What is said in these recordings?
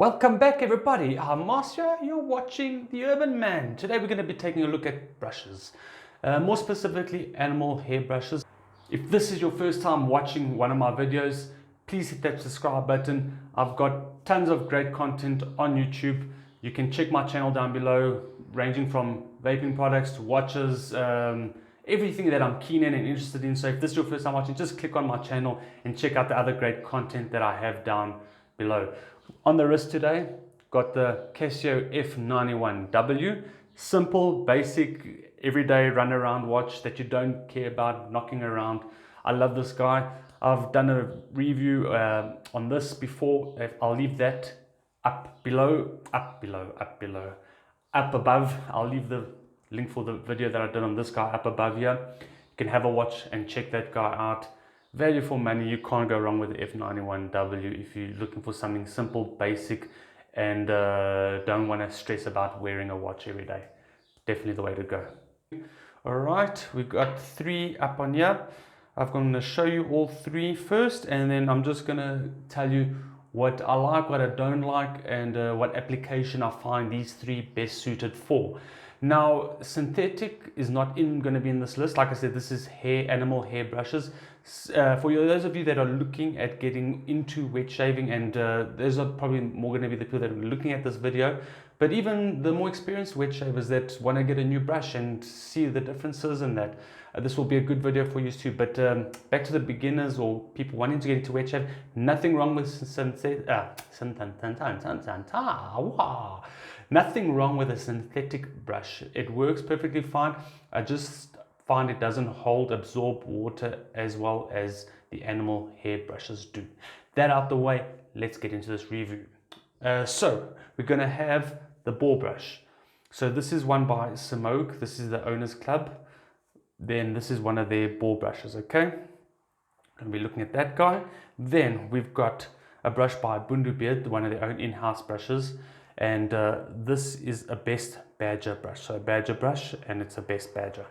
Welcome back everybody, I'm Marcia, you're watching The Urban Man. Today we're going to be taking a look at brushes, more specifically animal hair brushes. If this is your first time watching one of my videos, please hit that subscribe button. I've got tons of great content on YouTube. You can check my channel down below, ranging from vaping products to watches, everything that I'm keen in and interested in. So if this is your first time watching, just click on my channel and check out the other great content that I have down below. On the wrist today, got the Casio F91W, simple, basic, everyday run around watch that you don't care about knocking around. I love this guy. I've done a review on this before. I'll leave that up above. I'll leave the link for the video that I did on this guy up above here. You can have a watch and check that guy out. Value for money, you can't go wrong with the F91W if you're looking for something simple, basic, and don't want to stress about wearing a watch every day. Definitely the way to go. Alright, we've got three up on here. I'm going to show you all three first, and then I'm just going to tell you what I like, what I don't like, and what application I find these three best suited for. Now, synthetic is not going to be in this list. Like I said, this is animal hair brushes. For those of you that are looking at getting into wet shaving, and those are probably more going to be the people that are looking at this video, but even the more experienced wet shavers that want to get a new brush and see the differences and that, this will be a good video for you too. But back to the beginners or people wanting to get into wet shave, nothing wrong with nothing wrong with a synthetic brush. It works perfectly fine. I just find it doesn't absorb water as well as the animal hair brushes do. That out the way, let's get into this review. So we're going to have the Boar brush. So this is one by Semogue. This is the Owners Club. Then this is one of their Boar brushes, okay? Going to be looking at that guy. Then we've got a brush by Bundubeard, one of their own in-house brushes. And this is a best badger brush. So a badger brush, and it's a best badger.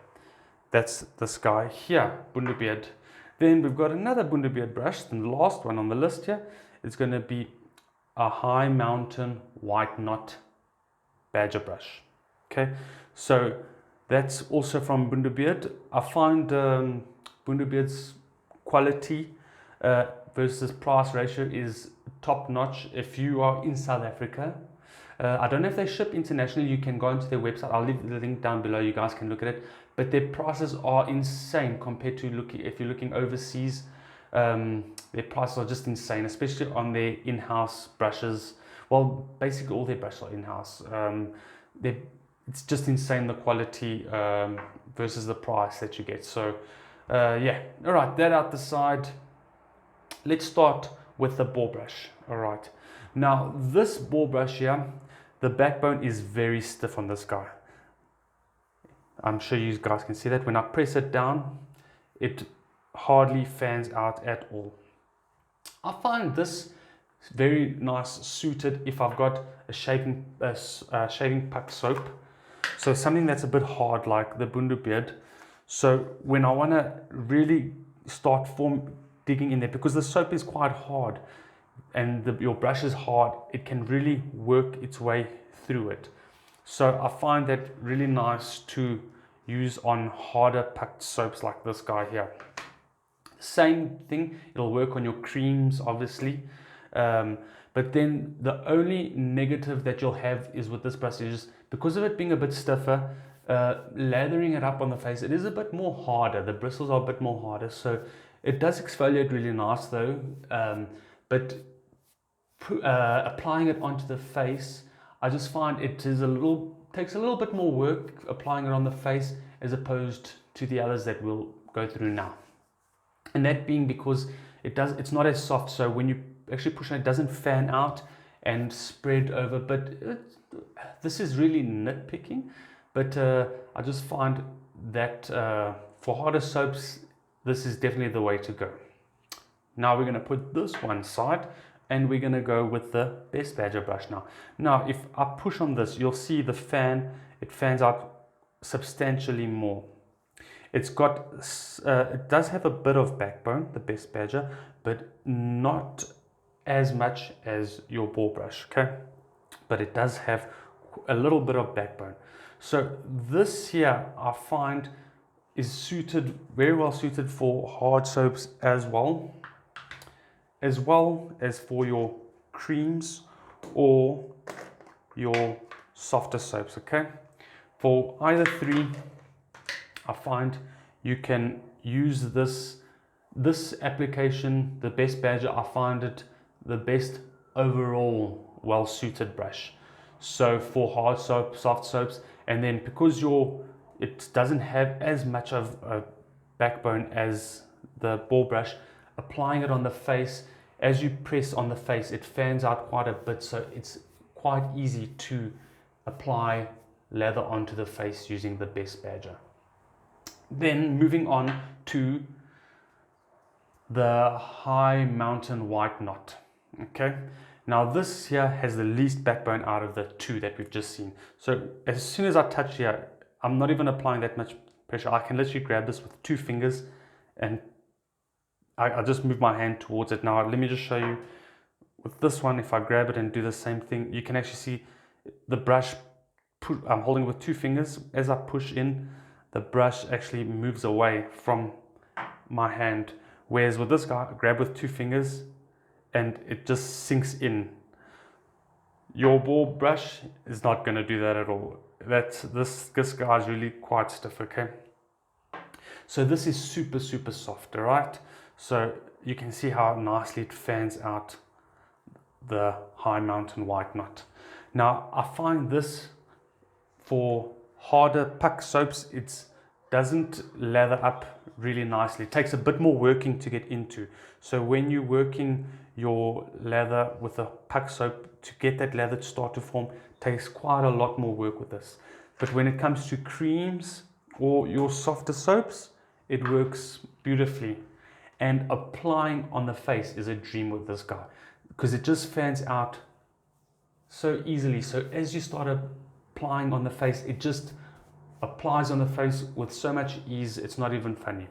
That's this guy here, Bundubeard. Then we've got another Bundubeard brush, and the last one on the list here is going to be a high mountain white knot badger brush. Okay, so that's also from Bundubeard. I find Bundubeard's quality versus price ratio is top notch if you are in South Africa. I don't know if they ship internationally. You can go into their website. I'll leave the link down below. You guys can look at it. But their prices are insane compared to if you're looking overseas. Their prices are just insane, especially on their in-house brushes. Well, basically all their brushes are in-house. It's just insane, the quality versus the price that you get. So yeah, all right, that out the side. Let's start with the Boar brush. All right, now this Boar brush here, the backbone is very stiff on this guy. I'm sure you guys can see that. When I press it down, it hardly fans out at all. I find this very nice suited if I've got a shaving puck soap. So something that's a bit hard like the Bundubeard. So when I want to really start digging in there, because the soap is quite hard and your brush is hard, it can really work its way through it. So I find that really nice to use on harder pucked soaps like this guy here. Same thing, it'll work on your creams obviously. But then the only negative that you'll have is with this brush is because of it being a bit stiffer, lathering it up on the face, it is a bit more harder. The bristles are a bit more harder. So it does exfoliate really nice though. But applying it onto the face, I just find it is takes a little bit more work applying it on the face as opposed to the others that we'll go through now. And that being because it's not as soft, so when you actually push it, it doesn't fan out and spread over. But this is really nitpicking, but I just find that for harder soaps, this is definitely the way to go. Now we're going to put this one aside, and we're going to go with the best badger brush now. Now, if I push on this, you'll see the it fans out substantially more. It's got, it does have a bit of backbone, the best badger, but not as much as your boar brush, okay? But it does have a little bit of backbone. So this here I find is suited, very well suited for hard soaps as well as for your creams or your softer soaps, okay? For either three, I find you can use this application, the Best Badger. I find it the best overall well-suited brush. So for hard soap, soft soaps, and then because it doesn't have as much of a backbone as the ball brush, applying it on the face, as you press on the face, it fans out quite a bit, so it's quite easy to apply lather onto the face using the Best Badger. Then moving on to the High Mountain White Knot. Okay, now this here has the least backbone out of the two that we've just seen. So as soon as I touch here, I'm not even applying that much pressure. I can literally grab this with 2 fingers and I just move my hand towards it. Now let me just show you with this one. If I grab it and do the same thing, you can actually see the brush, I'm holding it with 2 fingers. As I push in, the brush actually moves away from my hand. Whereas with this guy, I grab with 2 fingers and it just sinks in. Your ball brush is not going to do that at all. This guy is really quite stiff, okay? So this is super, super soft, all right? So you can see how nicely it fans out the High Mountain White Knot. Now, I find this for harder puck soaps, it doesn't lather up really nicely. It takes a bit more working to get into. So when you're working your lather with a puck soap, to get that lather to start to form, takes quite a lot more work with this. But when it comes to creams or your softer soaps, it works beautifully. And applying on the face is a dream with this guy, because it just fans out so easily. So as you start applying on the face, it just applies on the face with so much ease, it's not even funny.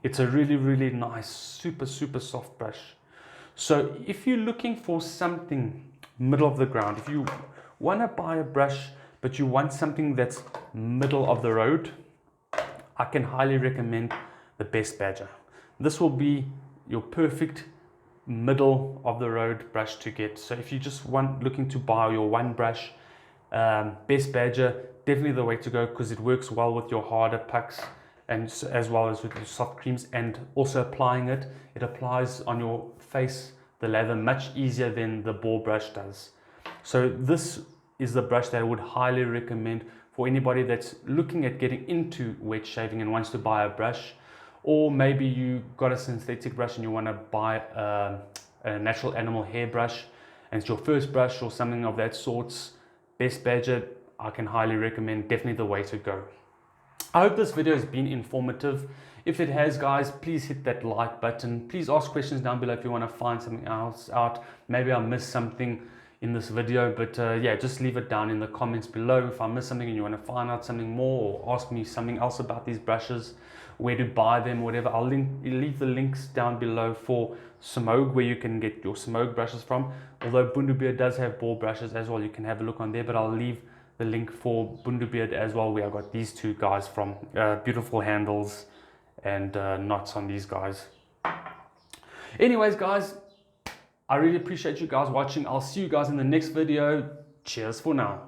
It's a really, really nice, super, super soft brush. So if you're looking for something middle of the ground, if you want to buy a brush but you want something that's middle of the road, I can highly recommend the Best Badger. This will be your perfect middle of the road brush to get. So if you just looking to buy your one brush, Best Badger, definitely the way to go, because it works well with your harder pucks and as well as with your soft creams. And also applying it applies on your face, the lather, much easier than the ball brush does. So this is the brush that I would highly recommend for anybody that's looking at getting into wet shaving and wants to buy a brush. Or maybe you got a synthetic brush and you want to buy a natural animal hair brush and it's your first brush or something of that sorts. Best Badger, I can highly recommend, definitely the way to go. I hope this video has been informative. If it has, guys, please hit that like button. Please ask questions down below if you want to find something else out. Maybe I missed something in this video, but yeah, just leave it down in the comments below if I missed something and you want to find out something more, or ask me something else about these brushes, where to buy them, whatever. I'll leave the links down below for Semogue, where you can get your Semogue brushes from. Although Bundubeard does have ball brushes as well, you can have a look on there, but I'll leave the link for Bundubeard as well, where I got these two guys from. Beautiful handles and knots on these guys. Anyways, guys, I really appreciate you guys watching. I'll see you guys in the next video. Cheers for now.